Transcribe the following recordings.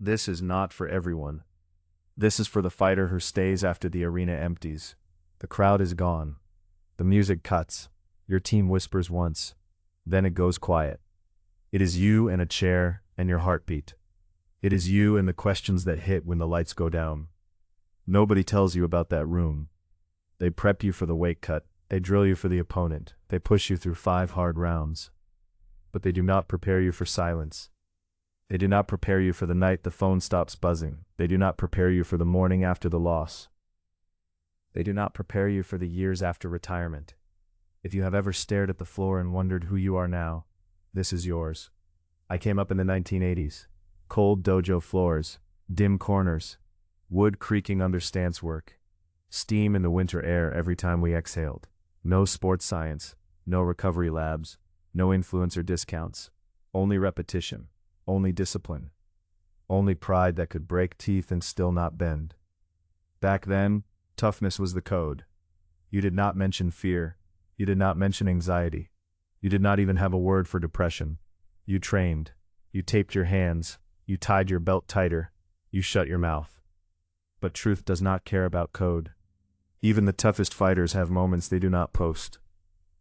This is not for everyone. This is for the fighter who stays after the arena empties. The crowd is gone. The music cuts. Your team whispers once. Then it goes quiet. It is you and a chair and your heartbeat. It is you and the questions that hit when the lights go down. Nobody tells you about that room. They prep you for the weight cut. They drill you for the opponent. They push you through 5 hard rounds. But they do not prepare you for silence. They do not prepare you for the night the phone stops buzzing. They do not prepare you for the morning after the loss. They do not prepare you for the years after retirement. If you have ever stared at the floor and wondered who you are now, this is yours. I came up in the 1980s. Cold dojo floors, dim corners, wood creaking under stance work, steam in the winter air every time we exhaled. No sports science, no recovery labs, no influencer discounts, only repetition, only discipline, only pride that could break teeth and still not bend. Back then, toughness was the code. You did not mention fear. You did not mention anxiety. You did not even have a word for depression. You trained. You taped your hands. You tied your belt tighter. You shut your mouth. But truth does not care about code. Even the toughest fighters have moments they do not post.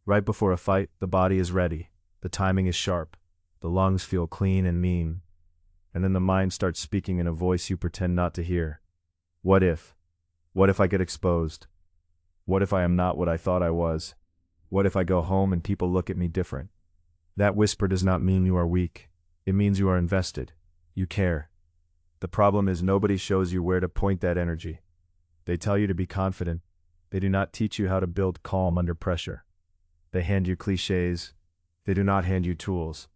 Right before a fight, the body is ready. The timing is sharp. The lungs feel clean and mean. And then the mind starts speaking in a voice you pretend not to hear. What if? What if I get exposed? What if I am not what I thought I was? What if I go home and people look at me different? That whisper does not mean you are weak. It means you are invested. You care. The problem is nobody shows you where to point that energy. They tell you to be confident. They do not teach you how to build calm under pressure. They hand you cliches. They do not hand you tools.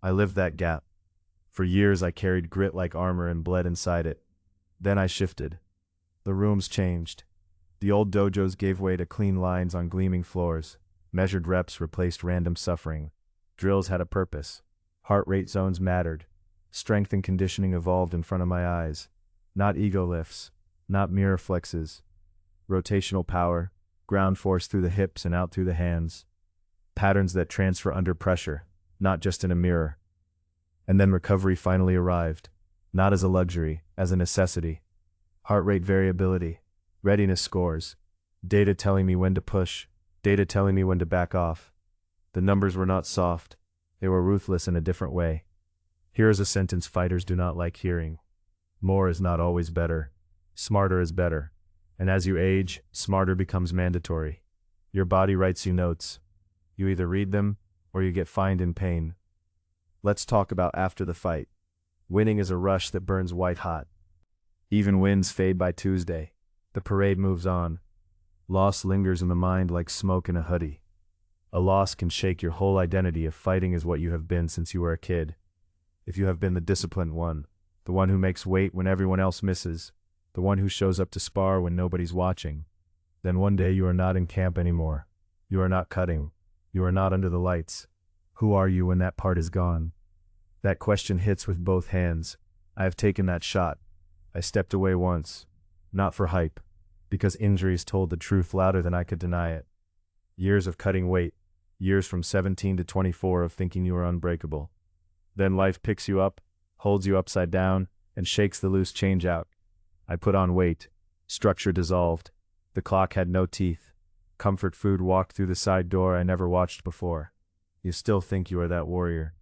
I lived that gap. For years I carried grit like armor and bled inside it. Then I shifted. The rooms changed. The old dojos gave way to clean lines on gleaming floors. Measured reps replaced random suffering. Drills had a purpose. Heart rate zones mattered. Strength and conditioning evolved in front of my eyes. Not ego lifts. Not mirror flexes. Rotational power. Ground force through the hips and out through the hands. Patterns that transfer under pressure, not just in a mirror. And then recovery finally arrived. Not as a luxury, as a necessity. Heart rate variability. Readiness scores. Data telling me when to push. Data telling me when to back off. The numbers were not soft. They were ruthless in a different way. Here is a sentence fighters do not like hearing. More is not always better. Smarter is better. And as you age, smarter becomes mandatory. Your body writes you notes. You either read them, or you get fined in pain. Let's talk about after the fight. Winning is a rush that burns white hot. Even wins fade by Tuesday. The parade moves on. Loss lingers in the mind like smoke in a hoodie. A loss can shake your whole identity if fighting is what you have been since you were a kid. If you have been the disciplined one, the one who makes weight when everyone else misses, the one who shows up to spar when nobody's watching, then one day you are not in camp anymore. You are not cutting. You are not under the lights. Who are you when that part is gone? That question hits with both hands. I have taken that shot. I stepped away once. Not for hype, because injuries told the truth louder than I could deny it. Years of cutting weight. Years from 17 to 24 of thinking you were unbreakable. Then life picks you up, holds you upside down, and shakes the loose change out. I put on weight. Structure dissolved. The clock had no teeth. Comfort food walked through the side door I never watched before. You still think you are that warrior.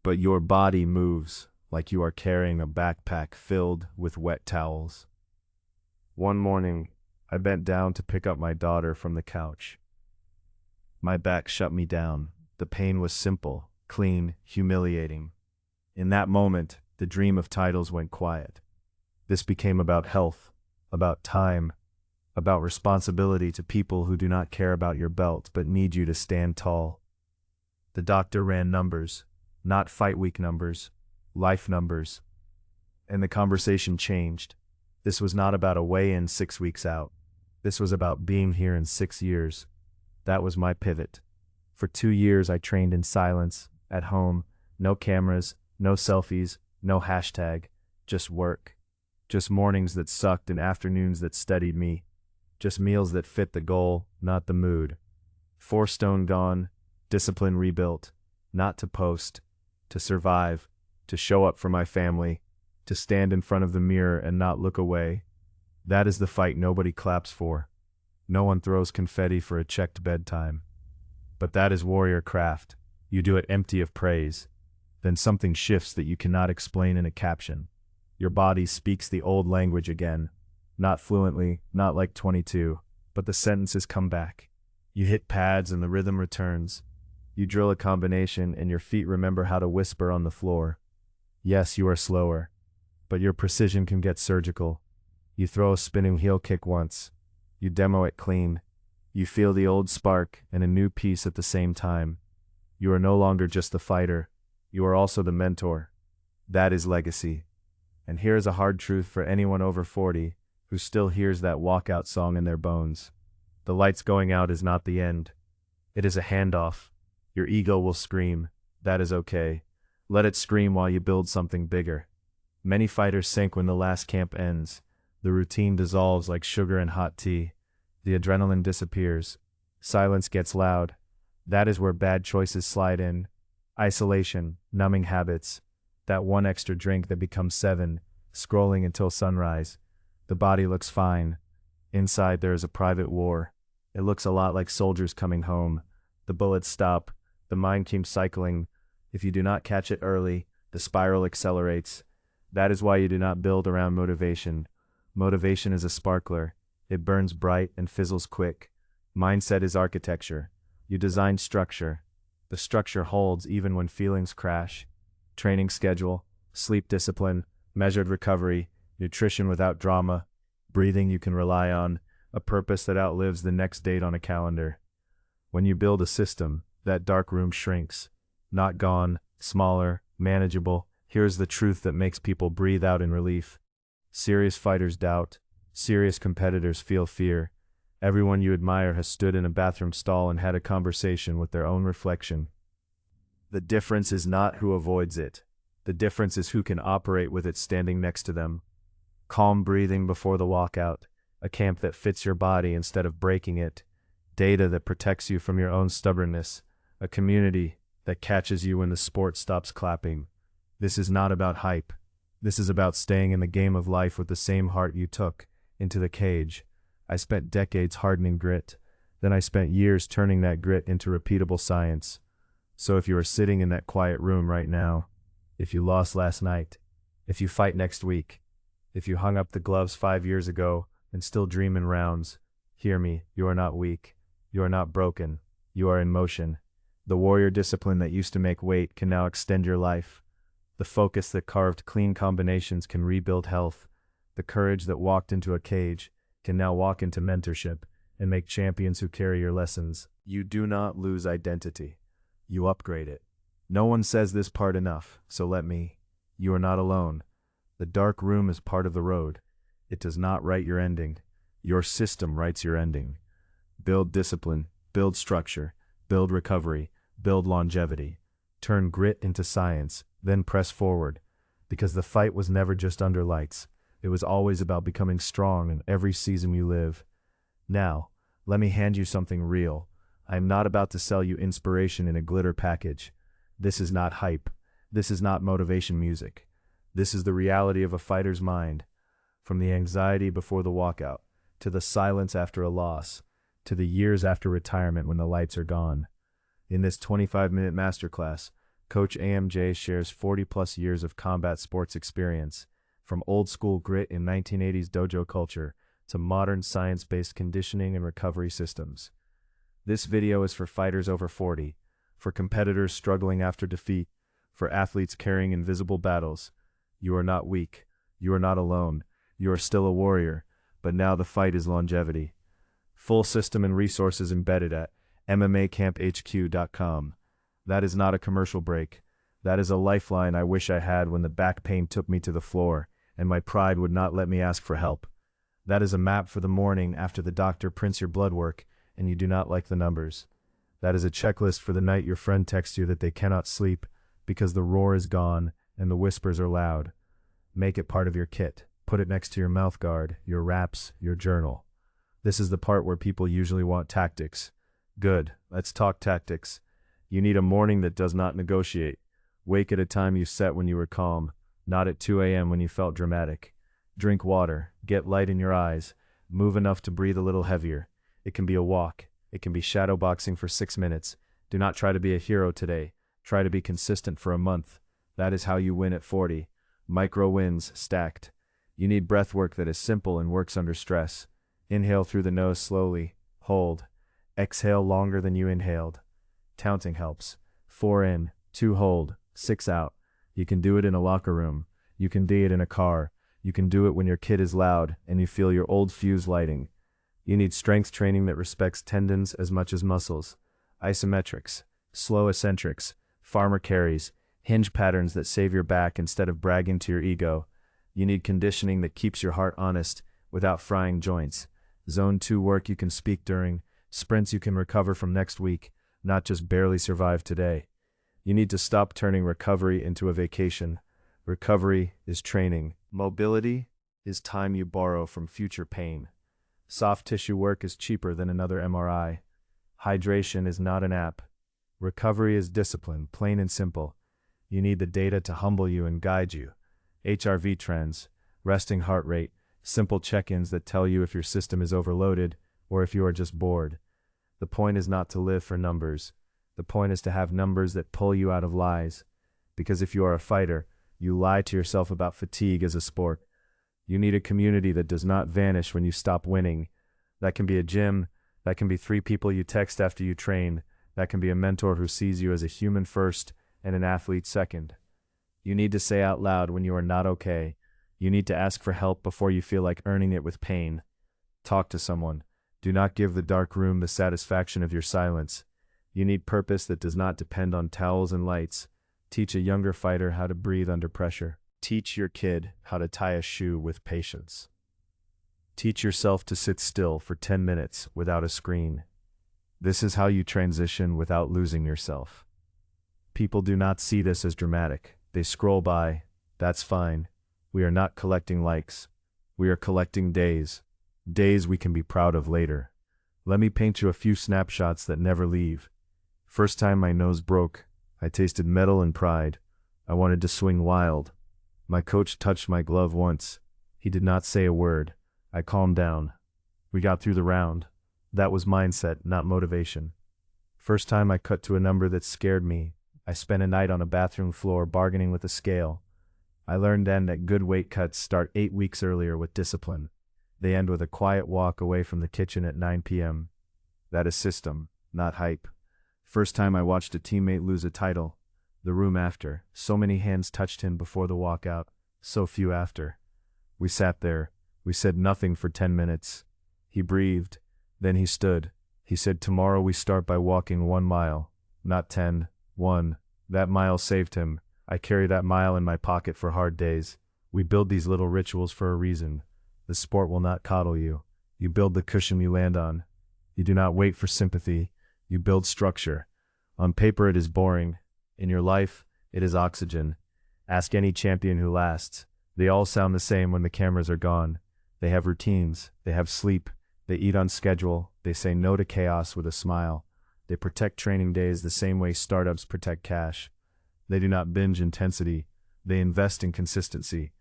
But your body moves like you are carrying a backpack filled with wet towels. One morning, I bent down to pick up my daughter from the couch. My back shut me down. The pain was simple, clean, humiliating. In that moment, the dream of titles went quiet. This became about health, about time, about responsibility to people who do not care about your belt but need you to stand tall. The doctor ran numbers, not fight week numbers, life numbers. And the conversation changed. This was not about a weigh-in 6 weeks out. This was about being here in 6 years. That was my pivot. For 2 years I trained in silence, at home, no cameras, no selfies, no hashtag, just work. Just mornings that sucked and afternoons that studied me. Just meals that fit the goal, not the mood. 4 stone gone, discipline rebuilt, not to post, to survive, to show up for my family, to stand in front of the mirror and not look away. That is the fight nobody claps for. No one throws confetti for a checked bedtime. But that is warrior craft. You do it empty of praise. Then something shifts that you cannot explain in a caption. Your body speaks the old language again. Not fluently, not like 22, but the sentences come back. You hit pads and the rhythm returns. You drill a combination and your feet remember how to whisper on the floor. Yes, you are slower, but your precision can get surgical. You throw a spinning heel kick once. You demo it clean. You feel the old spark and a new piece at the same time. You are no longer just the fighter. You are also the mentor. That is legacy. And here is a hard truth for anyone over 40 who still hears that walkout song in their bones. The lights going out is not the end. It is a handoff. Your ego will scream. That is okay. Let it scream while you build something bigger. Many fighters sink when the last camp ends. The routine dissolves like sugar in hot tea. The adrenaline disappears. Silence gets loud. That is where bad choices slide in. Isolation, numbing habits. That one extra drink that becomes 7, scrolling until sunrise. The body looks fine. Inside there is a private war. It looks a lot like soldiers coming home. The bullets stop. The mind keeps cycling. If you do not catch it early, the spiral accelerates. That is why you do not build around motivation. Motivation is a sparkler. It burns bright and fizzles quick. Mindset is architecture. You design structure. The structure holds even when feelings crash. Training schedule, sleep discipline, measured recovery, nutrition without drama, breathing you can rely on, a purpose that outlives the next date on a calendar. When you build a system, that dark room shrinks. Not gone, smaller, manageable. Here's the truth that makes people breathe out in relief. Serious fighters doubt. Serious competitors feel fear. Everyone you admire has stood in a bathroom stall and had a conversation with their own reflection. The difference is not who avoids it. The difference is who can operate with it standing next to them. Calm breathing before the walkout. A camp that fits your body instead of breaking it. Data that protects you from your own stubbornness. A community that catches you when the sport stops clapping. This is not about hype. This is about staying in the game of life with the same heart you took into the cage. I spent decades hardening grit. Then I spent years turning that grit into repeatable science. So if you are sitting in that quiet room right now, if you lost last night, if you fight next week, if you hung up the gloves 5 years ago and still dream in rounds, hear me, you are not weak. You are not broken. You are in motion. The warrior discipline that used to make weight can now extend your life. The focus that carved clean combinations can rebuild health. The courage that walked into a cage can now walk into mentorship and make champions who carry your lessons. You do not lose identity. You upgrade it. No one says this part enough, so let me. You are not alone. The dark room is part of the road. It does not write your ending. Your system writes your ending. Build discipline, build structure, build recovery, build longevity. Turn grit into science, then press forward. Because the fight was never just under lights. It was always about becoming strong in every season you live. Now, let me hand you something real. I am not about to sell you inspiration in a glitter package. This is not hype. This is not motivation music. This is the reality of a fighter's mind. From the anxiety before the walkout, to the silence after a loss, to the years after retirement when the lights are gone. In this 25-minute masterclass, Coach AMJ shares 40-plus years of combat sports experience, from old-school grit in 1980s dojo culture to modern science-based conditioning and recovery systems. This video is for fighters over 40, for competitors struggling after defeat, for athletes carrying invisible battles. You are not weak. You are not alone. You are still a warrior, but now the fight is longevity. Full system and resources embedded at MMACampHQ.com. That is not a commercial break. That is a lifeline I wish I had when the back pain took me to the floor and my pride would not let me ask for help. That is a map for the morning after the doctor prints your blood work and you do not like the numbers. That is a checklist for the night your friend texts you that they cannot sleep because the roar is gone and the whispers are loud. Make it part of your kit. Put it next to your mouth guard, your wraps, your journal. This is the part where people usually want tactics. Good, let's talk tactics. You need a morning that does not negotiate. Wake at a time you set when you were calm. not at 2 a.m. when you felt dramatic. Drink water, get light in your eyes, move enough to breathe a little heavier. It can be a walk. It can be shadow boxing for 6 minutes. Do not try to be a hero today. Try to be consistent for a month. That is how you win at 40. Micro wins, stacked. You need breath work that is simple and works under stress. Inhale through the nose slowly. Hold. Exhale longer than you inhaled. Counting helps. 4 in, 2 hold, 6 out. You can do it in a locker room. You can do it in a car. You can do it when your kid is loud and you feel your old fuse lighting. You need strength training that respects tendons as much as muscles. Isometrics, slow eccentrics, farmer carries, hinge patterns that save your back instead of bragging to your ego. You need conditioning that keeps your heart honest without frying joints. Zone 2 work you can speak during, sprints you can recover from next week, not just barely survive today. You need to stop turning recovery into a vacation. Recovery is training. Mobility is time you borrow from future pain. Soft tissue work is cheaper than another MRI. Hydration is not an app. Recovery is discipline, plain and simple. You need the data to humble you and guide you. HRV trends, resting heart rate, simple check-ins that tell you if your system is overloaded or if you are just bored. The point is not to live for numbers. The point is to have numbers that pull you out of lies. Because if you are a fighter, you lie to yourself about fatigue as a sport. You need a community that does not vanish when you stop winning. That can be a gym. That can be 3 people you text after you train. That can be a mentor who sees you as a human first and an athlete second. You need to say out loud when you are not okay. You need to ask for help before you feel like earning it with pain. Talk to someone. Do not give the dark room the satisfaction of your silence. You need purpose that does not depend on towels and lights. Teach a younger fighter how to breathe under pressure. Teach your kid how to tie a shoe with patience. Teach yourself to sit still for 10 minutes without a screen. This is how you transition without losing yourself. People do not see this as dramatic. They scroll by. That's fine. We are not collecting likes. We are collecting days. Days we can be proud of later. Let me paint you a few snapshots that never leave. First time my nose broke, I tasted metal and pride. I wanted to swing wild. My coach touched my glove once. He did not say a word. I calmed down. We got through the round. That was mindset, not motivation. First time I cut to a number that scared me. I spent a night on a bathroom floor bargaining with a scale. I learned then that good weight cuts start 8 weeks earlier with discipline. They end with a quiet walk away from the kitchen at 9 p.m. That is system, not hype. First time I watched a teammate lose a title. The room after. So many hands touched him before the walkout. So few after. We sat there. We said nothing for 10 minutes. He breathed. Then he stood. He said, tomorrow we start by walking 1 mile. Not 10. 1. That mile saved him. I carry that mile in my pocket for hard days. We build these little rituals for a reason. The sport will not coddle you. You build the cushion you land on. You do not wait for sympathy. You build structure. On paper it is boring. In your life, it is oxygen. Ask any champion who lasts. They all sound the same when the cameras are gone. They have routines. They have sleep. They eat on schedule. They say no to chaos with a smile. They protect training days the same way startups protect cash. They do not binge intensity. They invest in consistency.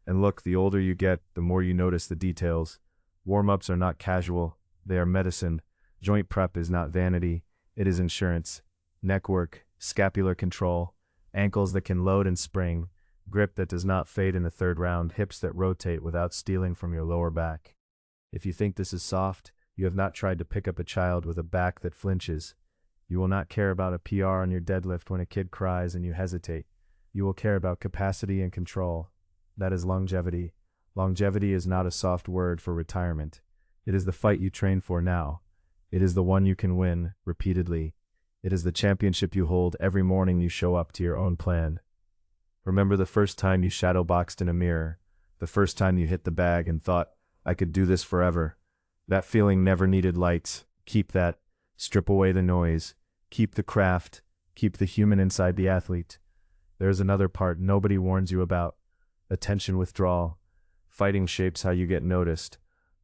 And look, the older you get, the more you notice the details. Warm-ups are not casual. They are medicine. Joint prep is not vanity. It is insurance. Neck work, scapular control, ankles that can load and spring, grip that does not fade in the 3rd round, hips that rotate without stealing from your lower back. If you think this is soft, you have not tried to pick up a child with a back that flinches. You will not care about a PR on your deadlift when a kid cries and you hesitate. You will care about capacity and control. That is longevity. Longevity is not a soft word for retirement. It is the fight you train for now. It is the one you can win, repeatedly. It is the championship you hold every morning you show up to your own plan. Remember the first time you shadowboxed in a mirror, the first time you hit the bag and thought, I could do this forever. That feeling never needed lights. Keep that. Strip away the noise. Keep the craft. Keep the human inside the athlete. There is another part nobody warns you about. Attention withdrawal. Fighting shapes how you get noticed.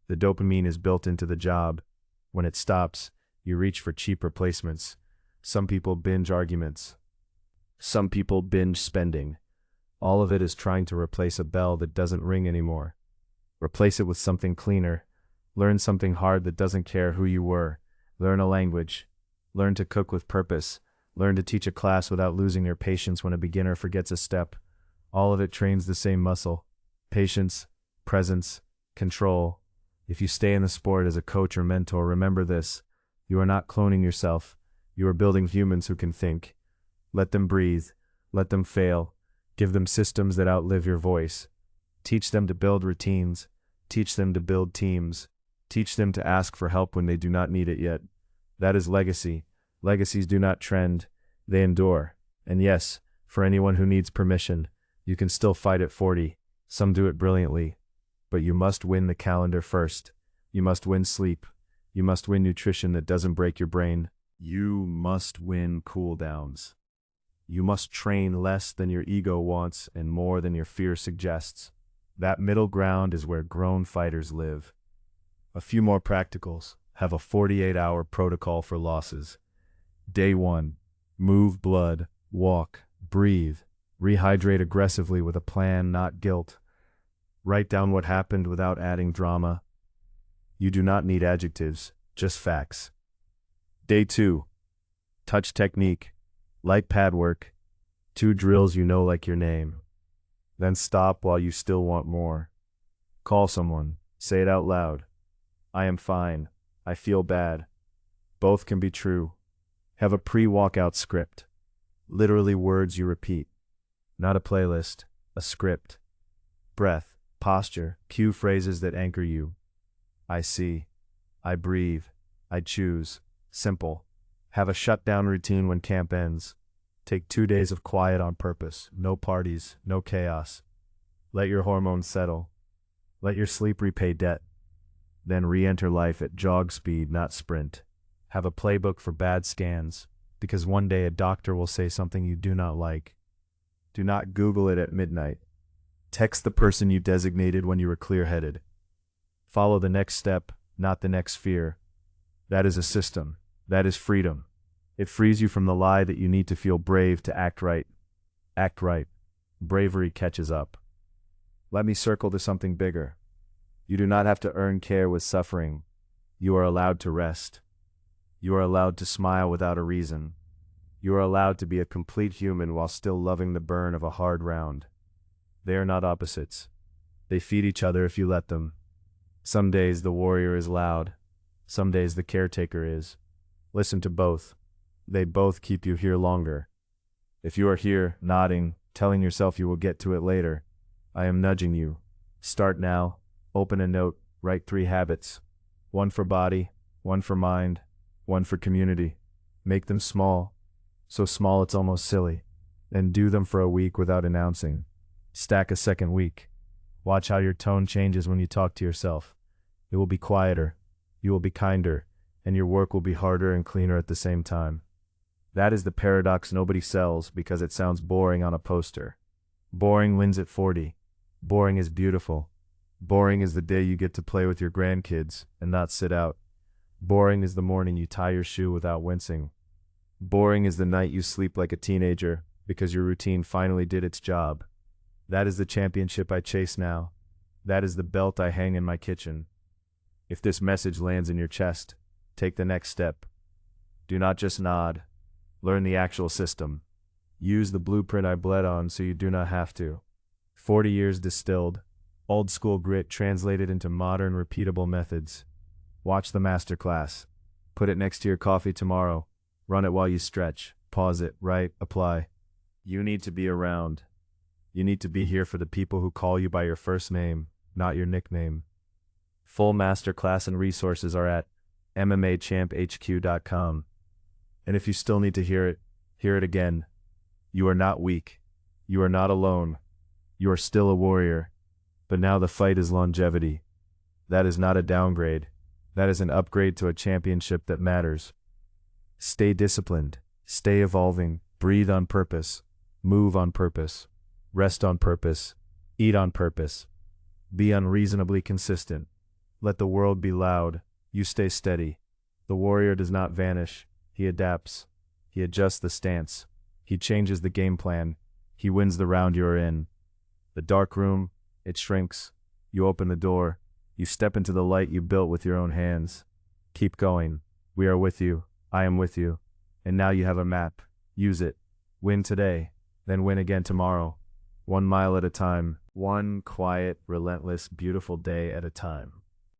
The dopamine is built into the job. When it stops, you reach for cheap replacements. Some people binge arguments. Some people binge spending. All of it is trying to replace a bell that doesn't ring anymore. Replace it with something cleaner. Learn something hard that doesn't care who you were. Learn a language. Learn to cook with purpose. Learn to teach a class without losing your patience when a beginner forgets a step. All of it trains the same muscle. Patience, presence, control. If you stay in the sport as a coach or mentor, remember this. You are not cloning yourself. You are building humans who can think. Let them breathe. Let them fail. Give them systems that outlive your voice. Teach them to build routines. Teach them to build teams. Teach them to ask for help when they do not need it yet. That is legacy. Legacies do not trend. They endure. And yes, for anyone who needs permission, you can still fight at 40. Some do it brilliantly. But you must win the calendar first. You must win sleep. You must win nutrition that doesn't break your brain. You must win cool downs. You must train less than your ego wants and more than your fear suggests. That middle ground is where grown fighters live. A few more practicals. Have a 48-hour protocol for losses. Day 1. Move blood, walk, breathe, rehydrate aggressively with a plan, not guilt. Write down what happened without adding drama. You do not need adjectives, just facts. Day 2. Touch technique, light pad work, 2 drills you know like your name. Then stop while you still want more. Call someone, say it out loud. I am fine, I feel bad. Both can be true. Have a pre-walkout script. Literally words you repeat. Not a playlist, a script. Breath, posture, cue phrases that anchor you. I see. I breathe. I choose. Simple. Have a shutdown routine when camp ends. Take 2 days of quiet on purpose. No parties, no chaos. Let your hormones settle. Let your sleep repay debt. Then re-enter life at jog speed, not sprint. Have a playbook for bad scans, because one day a doctor will say something you do not like. Do not Google it at midnight. Text the person you designated when you were clear-headed. Follow the next step, not the next fear. That is a system. That is freedom. It frees you from the lie that you need to feel brave to act right. Act right. Bravery catches up. Let me circle to something bigger. You do not have to earn care with suffering. You are allowed to rest. You are allowed to smile without a reason. You are allowed to be a complete human while still loving the burn of a hard round. They are not opposites. They feed each other if you let them. Some days the warrior is loud. Some days the caretaker is. Listen to both. They both keep you here longer. If you are here, nodding, telling yourself you will get to it later, I am nudging you. Start now. Open a note. Write 3 habits. 1 for body, 1 for mind, 1 for community. Make them small. So small it's almost silly. And do them for a week without announcing. Stack a second week. Watch how your tone changes when you talk to yourself. It will be quieter. You will be kinder. And your work will be harder and cleaner at the same time. That is the paradox nobody sells because it sounds boring on a poster. Boring wins at 40. Boring is beautiful. Boring is the day you get to play with your grandkids and not sit out. Boring is the morning you tie your shoe without wincing. Boring is the night you sleep like a teenager because your routine finally did its job. That is the championship I chase now. That is the belt I hang in my kitchen. If this message lands in your chest, take the next step. Do not just nod. Learn the actual system. Use the blueprint I bled on so you do not have to. 40 years distilled. Old school grit translated into modern, repeatable methods. Watch the masterclass. Put it next to your coffee tomorrow. Run it while you stretch. Pause it, write, apply. You need to be around. You need to be here for the people who call you by your first name, not your nickname. Full masterclass and resources are at MMAChampHQ.com. And if you still need to hear it again. You are not weak. You are not alone. You are still a warrior. But now the fight is longevity. That is not a downgrade. That is an upgrade to a championship that matters. Stay disciplined. Stay evolving. Breathe on purpose. Move on purpose. Rest on purpose. Eat on purpose. Be unreasonably consistent. Let the world be loud. You stay steady. The warrior does not vanish. He adapts. He adjusts the stance. He changes the game plan. He wins the round you're in. The dark room, it shrinks. You open the door. You step into the light you built with your own hands. Keep going. We are with you. I am with you. And now you have a map. Use it. Win today, then win again tomorrow. 1 mile at a time. One quiet, relentless, beautiful day at a time.